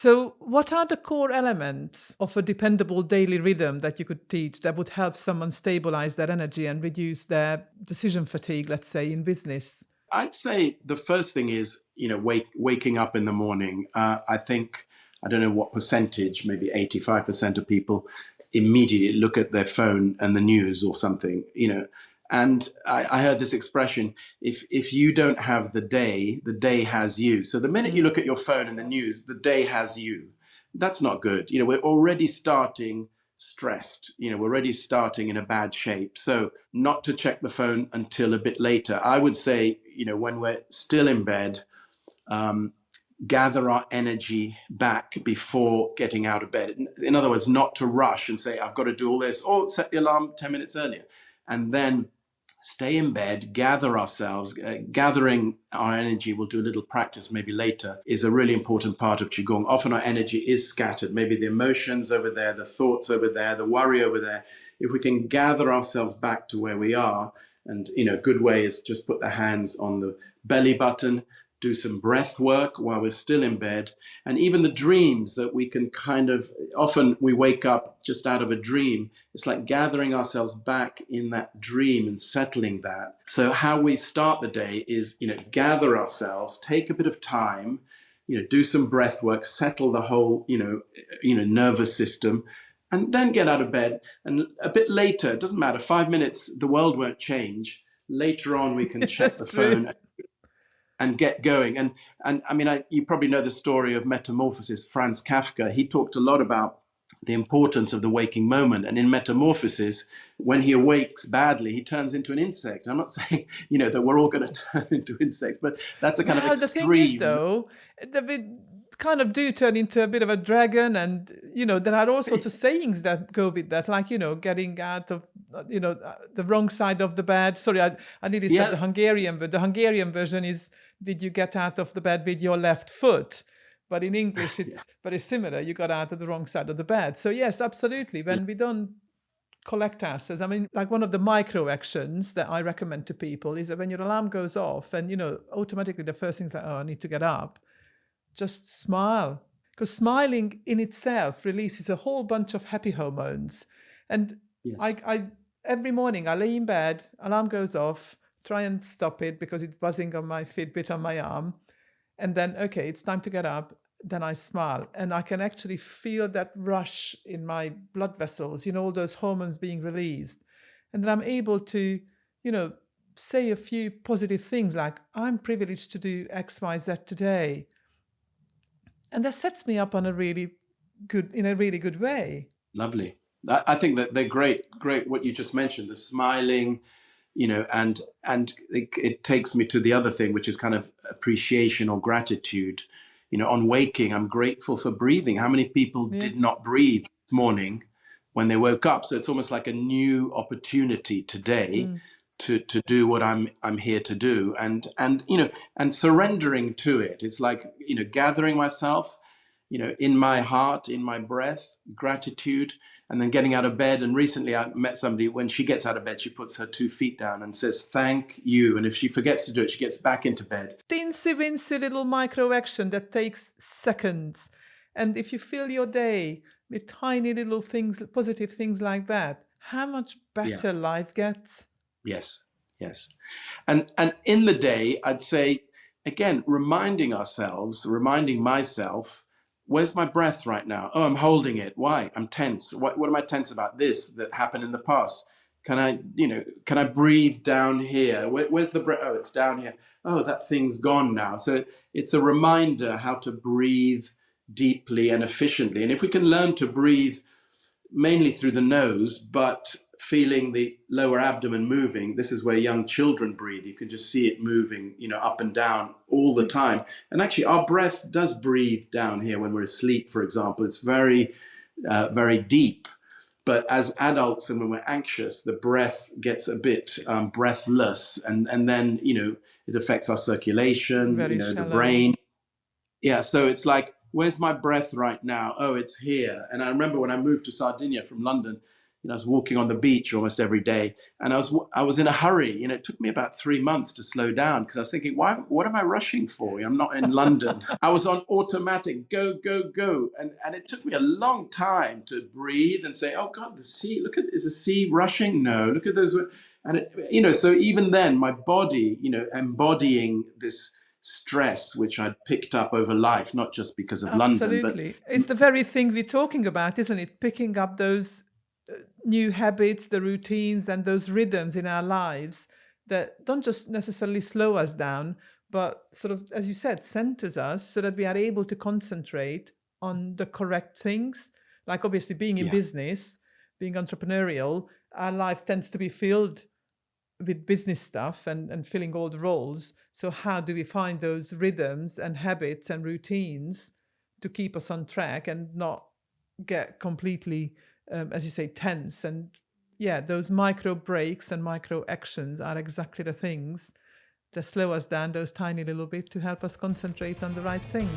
So, what are the core elements of a dependable daily rhythm that you could teach that would help someone stabilize their energy and reduce their decision fatigue, let's say, in business? I'd say the first thing is, waking up in the morning. I think, I don't know what percentage, maybe 85% of people immediately look at their phone and the news or something. And I heard this expression, if you don't have the day has you. So the minute you Mm. look at your phone and the news, the day has you. That's not good. We're already starting stressed. We're already starting in a bad shape. So not to check the phone until a bit later. I would say, when we're still in bed, gather our energy back before getting out of bed. In other words, not to rush and say, I've got to do all this, or set the alarm 10 minutes earlier. And then stay in bed, gather ourselves. Gathering our energy, we'll do a little practice maybe later, is a really important part of Qigong. Often our energy is scattered. Maybe the emotions over there, the thoughts over there, the worry over there. If we can gather ourselves back to where we are, and a good way is just put the hands on the belly button, do some breath work while we're still in bed. And even the dreams that we can often we wake up just out of a dream. It's like gathering ourselves back in that dream and settling that. So how we start the day is, gather ourselves, take a bit of time, do some breath work, settle the whole, nervous system, and then get out of bed. And a bit later, it doesn't matter, 5 minutes, the world won't change. Later on, we can check That's the true. phone and get going. And I mean, you probably know the story of Metamorphosis, Franz Kafka. He talked a lot about the importance of the waking moment. And in Metamorphosis, when he awakes badly, he turns into an insect. I'm not saying, that we're all going to turn into insects, but that's a kind of Well, the thing is, extreme. though, we kind of do turn into a bit of a dragon, and there are all sorts of sayings that go with that, like getting out of the wrong side of the bed. Sorry, I nearly said Yeah, the Hungarian, but the Hungarian version is, "Did you get out of the bed with your left foot?" But in English, yeah, it's very similar. You got out of the wrong side of the bed. So yes, absolutely. yeah, When we don't collect ourselves. I mean, like one of the micro actions that I recommend to people is that when your alarm goes off and, automatically the first thing is like, oh, I need to get up, just smile. Because smiling in itself releases a whole bunch of happy hormones. And yes. I every morning I lay in bed, alarm goes off, try and stop it because it's buzzing on my Fitbit on my arm. And then, okay, it's time to get up. Then I smile and I can actually feel that rush in my blood vessels, all those hormones being released. And then I'm able to, you know, say a few positive things like, I'm privileged to do X, Y, Z today. And that sets me up on in a really good way. Lovely. I think that they're great. What you just mentioned, the smiling, and it takes me to the other thing, which is kind of appreciation or gratitude. On waking, I'm grateful for breathing. How many people Yeah. did not breathe this morning when they woke up? So it's almost like a new opportunity today Mm. to do what I'm here to do, and surrendering to it. It's like, gathering myself, in my heart, in my breath, gratitude, and then getting out of bed. And recently I met somebody, when she gets out of bed, she puts her 2 feet down and says, thank you. And if she forgets to do it, she gets back into bed. Teensy wincy little micro action that takes seconds. And if you fill your day with tiny little things, positive things like that, how much Yeah. better life gets. Yes. Yes. And in the day, I'd say, again, reminding myself, where's my breath right now? Oh, I'm holding it. Why? I'm tense. What am I tense about? This that happened in the past. Can I breathe down here? Where's the breath? Oh, it's down here. Oh, that thing's gone now. So it's a reminder how to breathe deeply and efficiently. And if we can learn to breathe mainly through the nose, but feeling the lower abdomen moving. This is where young children breathe. You can just see it moving, up and down all the time. And actually, our breath does breathe down here when we're asleep, for example. It's very, very deep. But as adults and when we're anxious, the breath gets a bit breathless. And then, it affects our circulation, Very the shallow. brain. Yeah, so it's like, where's my breath right now? Oh, it's here. And I remember when I moved to Sardinia from London, I was walking on the beach almost every day, and I was in a hurry. It took me about 3 months to slow down because I was thinking, what am I rushing for? I'm not in London. I was on automatic, go, go, go. And it took me a long time to breathe and say, oh God, the sea, is the sea rushing? No, look at those. And so even then my body, embodying this stress which I'd picked up over life, not just because of London, but Absolutely. It's the very thing we're talking about, isn't it? Picking up those new habits, the routines, and those rhythms in our lives that don't just necessarily slow us down, but sort of, as you said, centers us so that we are able to concentrate on the correct things. Like obviously being in yeah, business, being entrepreneurial, our life tends to be filled with business stuff and filling all the roles. So how do we find those rhythms and habits and routines to keep us on track and not get completely, as you say, tense? And yeah, those micro breaks and micro actions are exactly the things that slow us down those tiny little bit to help us concentrate on the right thing.